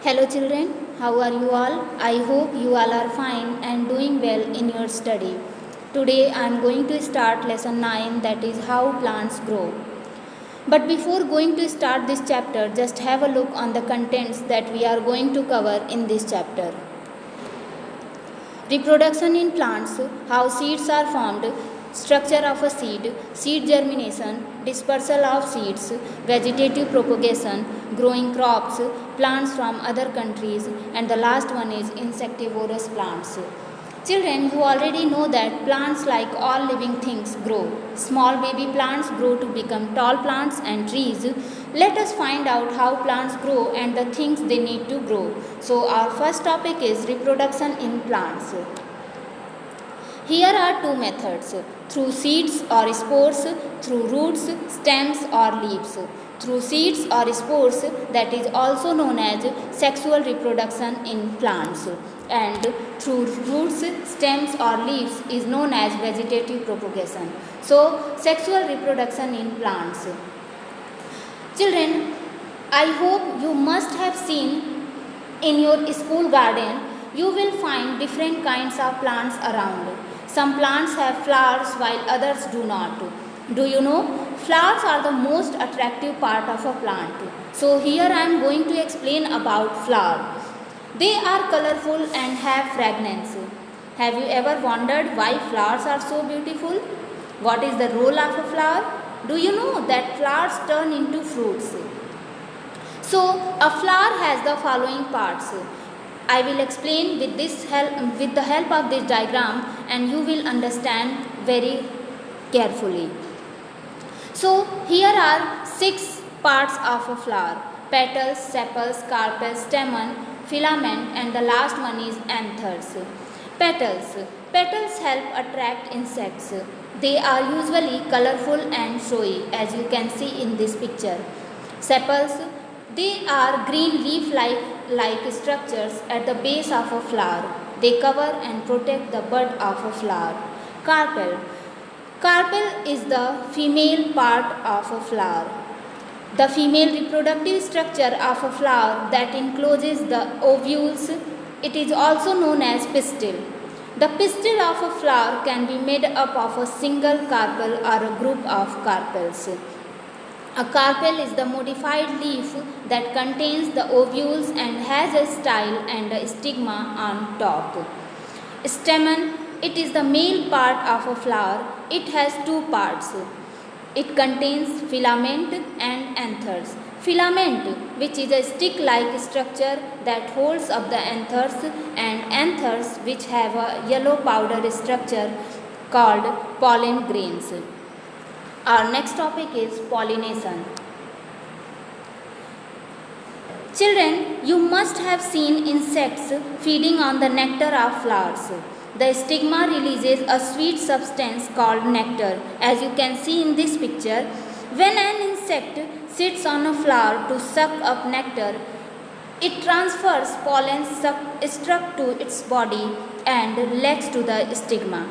Hello children, how are you all? I hope you all are fine and doing well in your study. Today I am going to start lesson 9, that is how plants grow. But before going to start this chapter, just have a look on the contents that we are going to cover in this chapter. Reproduction in plants, how seeds are formed, structure of a seed, seed germination, dispersal of seeds, vegetative propagation, growing crops, plants from other countries, and the last one is insectivorous plants. Children, you already know that plants, like all living things, grow. Small baby plants grow to become tall plants and trees. Let us find out how plants grow and the things they need to grow. So, our first topic is reproduction in plants. Here are two methods: through seeds or spores, through roots, stems, or leaves. Through seeds or spores, that is also known as sexual reproduction in plants, and through roots, stems, or leaves is known as vegetative propagation. So, sexual reproduction in plants. Children, I hope you must have seen in your school garden, you will find different kinds of plants around. Some plants have flowers while others do not. Do you know? Flowers are the most attractive part of a plant. So here I am going to explain about flower. They are colorful and have fragrance. Have you ever wondered why flowers are so beautiful? What is the role of a flower? Do you know that flowers turn into fruits? So a flower has the following parts. I will explain with the help of this diagram, and you will understand very carefully. So here are 6 parts of a flower: petals, sepals, carpel, stamen, filament, and the last one is anthers. Petals. Petals help attract insects. They are usually colorful and showy, as you can see in this picture. Sepals. They are green leaf-like structures at the base of a flower. They cover and protect the bud of a flower. Carpel. Carpel is the female part of a flower. The female reproductive structure of a flower that encloses the ovules. It is also known as pistil. The pistil of a flower can be made up of a single carpel or a group of carpels. A carpel is the modified leaf that contains the ovules and has a style and a stigma on top. Stamen. It is the male part of a flower. It has 2 parts. It contains filament and anthers. Filament, which is a stick-like structure that holds up the anthers, and anthers, which have a yellow powder structure called pollen grains. Our next topic is pollination. Children, you must have seen insects feeding on the nectar of flowers. The stigma releases a sweet substance called nectar. As you can see in this picture, when an insect sits on a flower to suck up nectar, it transfers pollen struck to its body and legs to the stigma.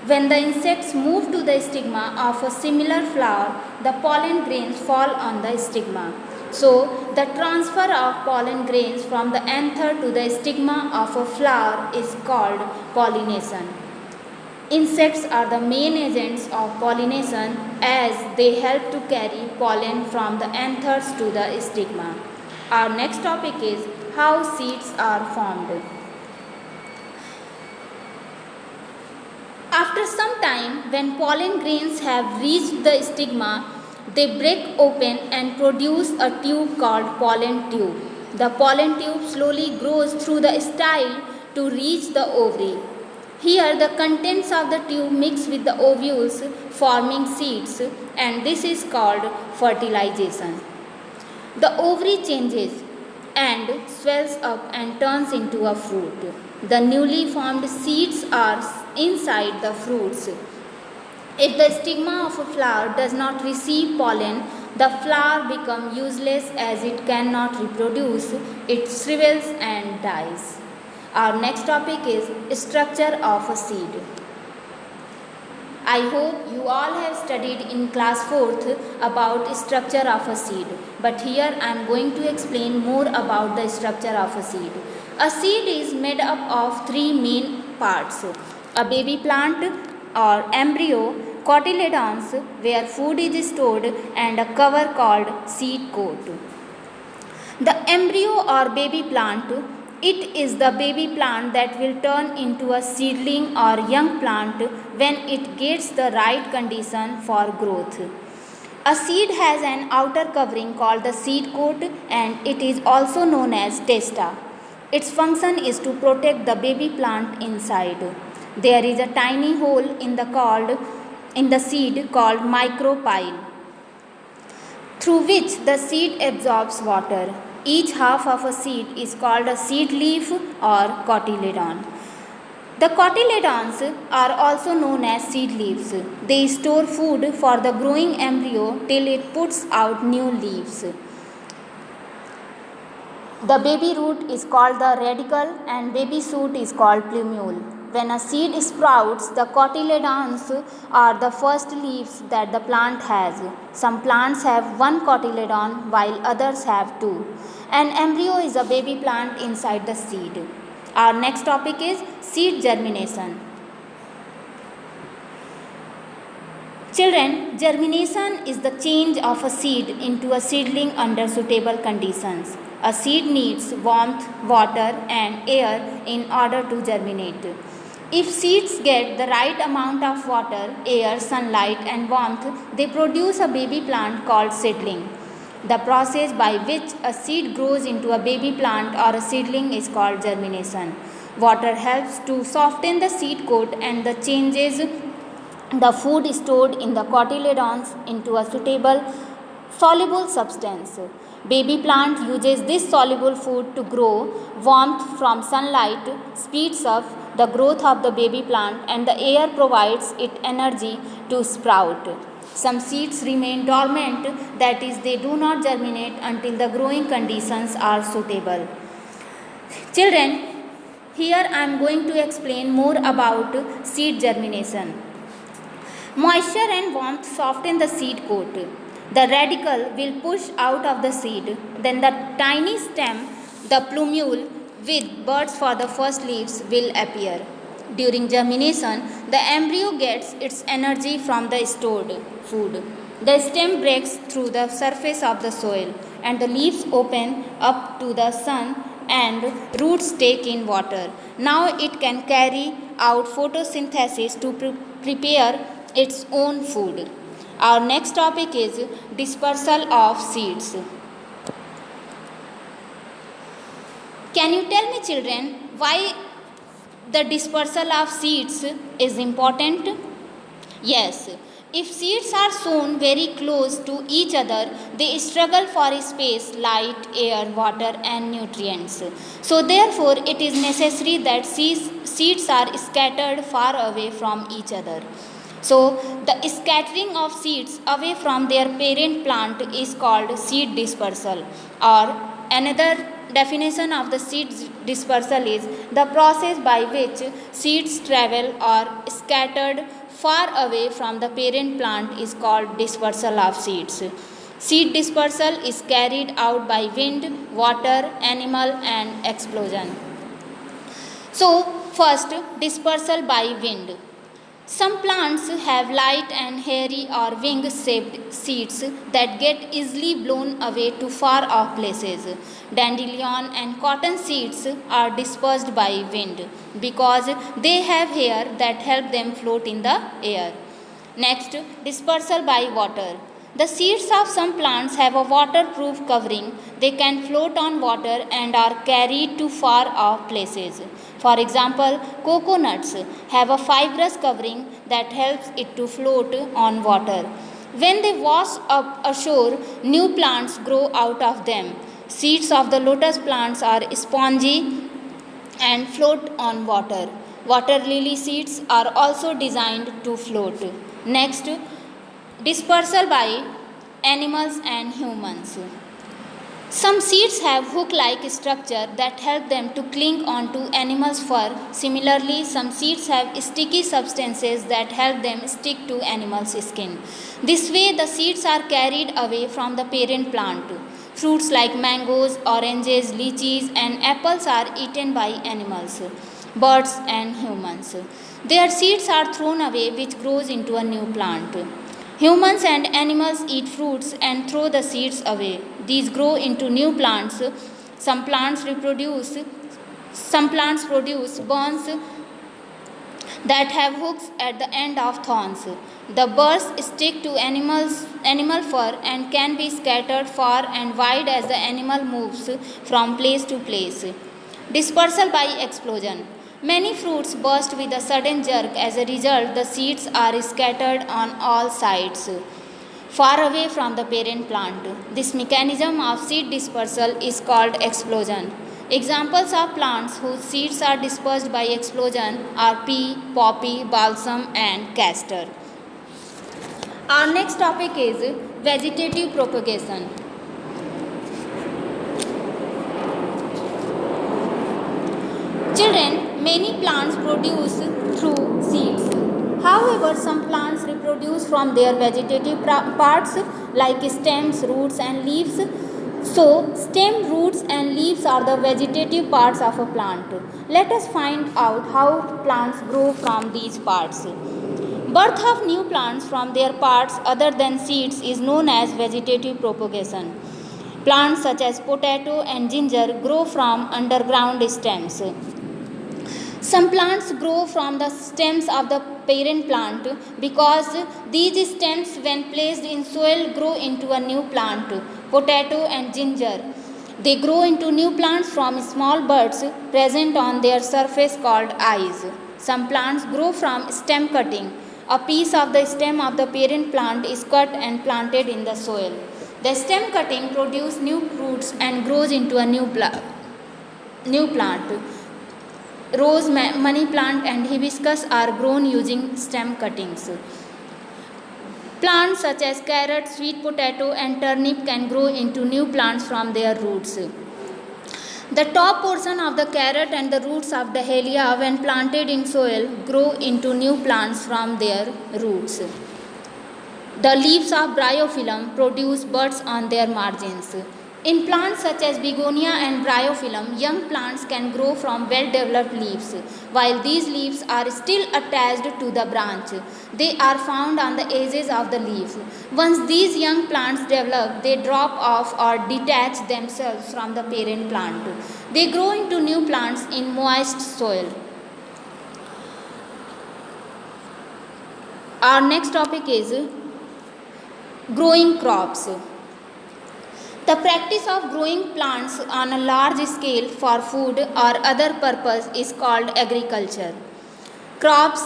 When the insects move to the stigma of a similar flower, the pollen grains fall on the stigma. So, the transfer of pollen grains from the anther to the stigma of a flower is called pollination. Insects are the main agents of pollination, as they help to carry pollen from the anthers to the stigma. Our next topic is how seeds are formed. After some time, when pollen grains have reached the stigma, they break open and produce a tube called pollen tube. The pollen tube slowly grows through the style to reach the ovary. Here, the contents of the tube mix with the ovules, forming seeds, and this is called fertilization. The ovary changes and swells up and turns into a fruit. The newly formed seeds are inside the fruits. If the stigma of a flower does not receive pollen, the flower becomes useless as it cannot reproduce. It shrivels and dies. Our next topic is structure of a seed. I hope you all have studied in class 4th about structure of a seed. But here I am going to explain more about the structure of a seed. A seed is made up of three main parts: a baby plant or embryo, cotyledons where food is stored, and a cover called seed coat. The embryo or baby plant, it is the baby plant that will turn into a seedling or young plant when it gets the right condition for growth. A seed has an outer covering called the seed coat, and it is also known as testa. Its function is to protect the baby plant inside. There is a tiny hole in the seed called micropyle, through which the seed absorbs water. Each half of a seed is called a seed leaf or cotyledon. The cotyledons are also known as seed leaves. They store food for the growing embryo till it puts out new leaves. The baby root is called the radicle and baby shoot is called plumule. When a seed sprouts, the cotyledons are the first leaves that the plant has. Some plants have one cotyledon while others have two. An embryo is a baby plant inside the seed. Our next topic is seed germination. Children, germination is the change of a seed into a seedling under suitable conditions. A seed needs warmth, water, and air in order to germinate. If seeds get the right amount of water, air, sunlight, and warmth, they produce a baby plant called seedling. The process by which a seed grows into a baby plant or a seedling is called germination. Water helps to soften the seed coat and the changes the food stored in the cotyledons into a suitable soluble substance. Baby plant uses this soluble food to grow. Warmth from sunlight speeds up the growth of the baby plant and the air provides it energy to sprout. Some seeds remain dormant, that is, they do not germinate until the growing conditions are suitable. Children, here I am going to explain more about seed germination. Moisture and warmth soften the seed coat. The radicle will push out of the seed, then the tiny stem, the plumule with buds for the first leaves, will appear. During germination, the embryo gets its energy from the stored food. The stem breaks through the surface of the soil, and the leaves open up to the sun and roots take in water. Now it can carry out photosynthesis to prepare its own food. Our next topic is dispersal of seeds. Can you tell me, children, why the dispersal of seeds is important? Yes, if seeds are sown very close to each other, they struggle for space, light, air, water, and nutrients. So, therefore, it is necessary that seeds are scattered far away from each other. So, the scattering of seeds away from their parent plant is called seed dispersal, or another definition of the seed dispersal is the process by which seeds travel or scattered far away from the parent plant is called dispersal of seeds. Seed dispersal is carried out by wind, water, animal, and explosion. So, first, dispersal by wind. Some plants have light and hairy or wing-shaped seeds that get easily blown away to far off places. Dandelion and cotton seeds are dispersed by wind because they have hair that help them float in the air. Next, dispersal by water. The seeds of some plants have a waterproof covering. They can float on water and are carried to far off places. For example, coconuts have a fibrous covering that helps it to float on water. When they wash up ashore, new plants grow out of them. Seeds of the lotus plants are spongy and float on water. Water lily seeds are also designed to float. Next, dispersal by animals and humans. Some seeds have hook-like structure that help them to cling onto animals' fur. Similarly, some seeds have sticky substances that help them stick to animals' skin. This way, the seeds are carried away from the parent plant. Fruits like mangoes, oranges, lychees, and apples are eaten by animals, birds, and humans. Their seeds are thrown away, which grows into a new plant. Humans and animals eat fruits and throw the seeds away. These grow into new plants. Some plants reproduce, some plants produce burns that have hooks at the end of thorns. The burrs stick to animal fur and can be scattered far and wide as the animal moves from place to place. Dispersal by explosion. Many fruits burst with a sudden jerk. As a result, the seeds are scattered on all sides, far away from the parent plant. This mechanism of seed dispersal is called explosion. Examples of plants whose seeds are dispersed by explosion are pea, poppy, balsam, and castor. Our next topic is vegetative propagation. Children, many plants produce through seeds. However, some plants reproduce from their vegetative parts like stems, roots, and leaves. So, stem, roots, and leaves are the vegetative parts of a plant. Let us find out how plants grow from these parts. Birth of new plants from their parts other than seeds is known as vegetative propagation. Plants such as potato and ginger grow from underground stems. Some plants grow from the stems of the parent plant because these stems, when placed in soil, grow into a new plant. Potato and ginger. They grow into new plants from small buds present on their surface called eyes. Some plants grow from stem cutting. A piece of the stem of the parent plant is cut and planted in the soil. The stem cutting produces new roots and grows into a new plant. Rose, money plant, and hibiscus are grown using stem cuttings. Plants such as carrot, sweet potato, and turnip can grow into new plants from their roots. The top portion of the carrot and the roots of dahlia, when planted in soil, grow into new plants from their roots. The leaves of bryophyllum produce buds on their margins. In plants such as begonia and bryophyllum, young plants can grow from well-developed leaves. While these leaves are still attached to the branch, they are found on the edges of the leaf. Once these young plants develop, they drop off or detach themselves from the parent plant. They grow into new plants in moist soil. Our next topic is growing crops. The practice of growing plants on a large scale for food or other purpose is called agriculture. Crops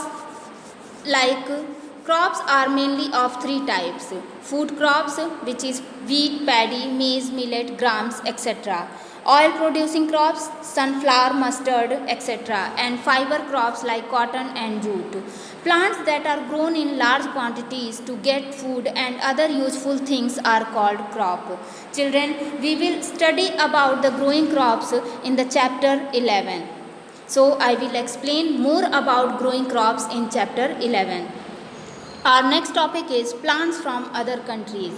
crops are mainly of three types: food crops, which is wheat, paddy, maize, millet, grams, etc. Oil producing crops, sunflower, mustard, etc. And fiber crops like cotton and jute. Plants that are grown in large quantities to get food and other useful things are called crop. Children, we will study about the growing crops in the chapter 11. So, I will explain more about growing crops in chapter 11. Our next topic is plants from other countries.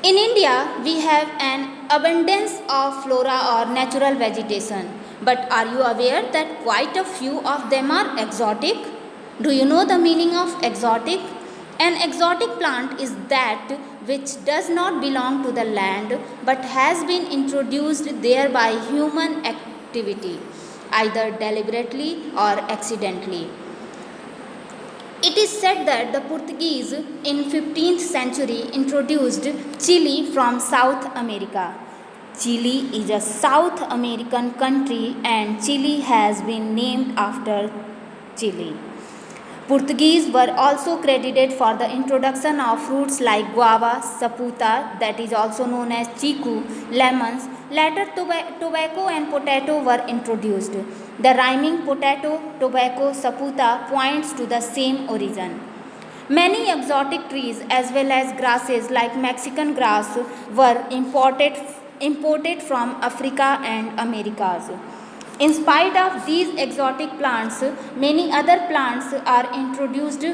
In India, we have an abundance of flora or natural vegetation. But are you aware that quite a few of them are exotic? Do you know the meaning of exotic? An exotic plant is that which does not belong to the land but has been introduced there by human activity, either deliberately or accidentally. It is said that the Portuguese in 15th century introduced chili from South America. Chile is a South American country and Chile has been named after Chile. Portuguese were also credited for the introduction of fruits like guava, saputa, that is also known as chiku, lemons. Later, tobacco and potato were introduced. The rhyming potato, tobacco, saputa points to the same origin. Many exotic trees as well as grasses like Mexican grass were imported from Africa and Americas. In spite of these exotic plants, many other plants are introduced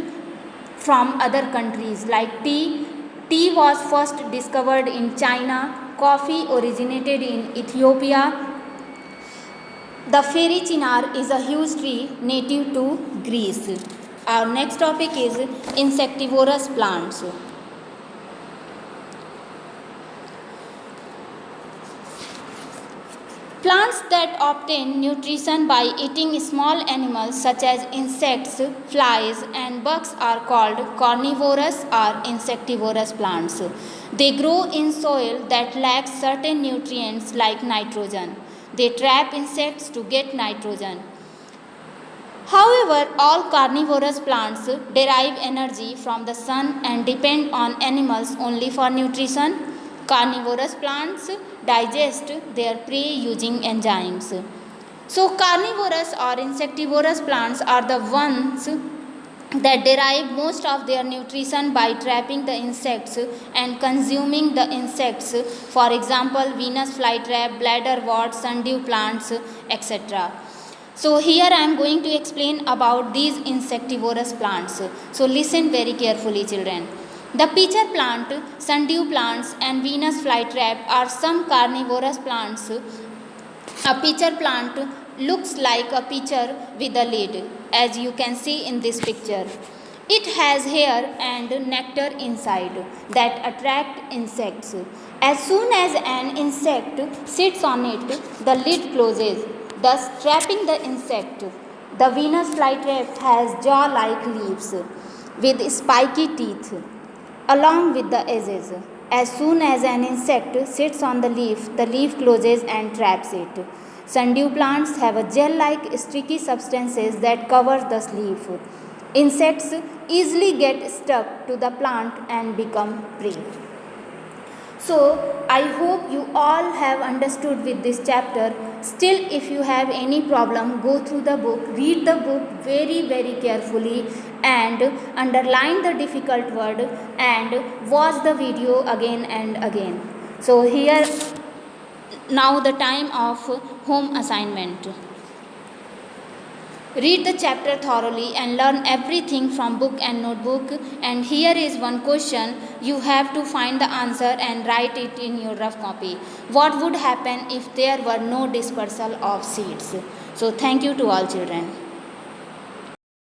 from other countries like tea, Tea was first discovered in China. Coffee originated in Ethiopia. The fairy chinar is a huge tree native to Greece. Our next topic is insectivorous plants. Plants that obtain nutrition by eating small animals such as insects, flies, and bugs are called carnivorous or insectivorous plants. They grow in soil that lacks certain nutrients like nitrogen. They trap insects to get nitrogen. However, all carnivorous plants derive energy from the sun and depend on animals only for nutrition. Carnivorous plants digest their prey using enzymes. So, carnivorous or insectivorous plants are the ones that derive most of their nutrition by trapping the insects and consuming the insects. For example, Venus flytrap, bladderwort, sundew plants, etc. So here I am going to explain about these insectivorous plants. So listen very carefully, children. The pitcher plant, sundew plants and Venus flytrap are some carnivorous plants. A pitcher plant looks like a pitcher with a lid, as you can see in this picture. It has hair and nectar inside that attract insects. As soon as an insect sits on it, the lid closes, thus trapping the insect. The Venus flytrap has jaw-like leaves with spiky teeth along with the edges. As soon as an insect sits on the leaf closes and traps it. Sundew plants have a gel-like sticky substances that covers the leaf. Insects easily get stuck to the plant and become prey. So, I hope you all have understood with this chapter. Still, if you have any problem, go through the book, read the book very carefully and underline the difficult word and watch the video again and again. So, here now the time of home assignment. Read the chapter thoroughly and learn everything from book and notebook. And here is one question. You have to find the answer and write it in your rough copy. What would happen if there were no dispersal of seeds? So thank you to all children.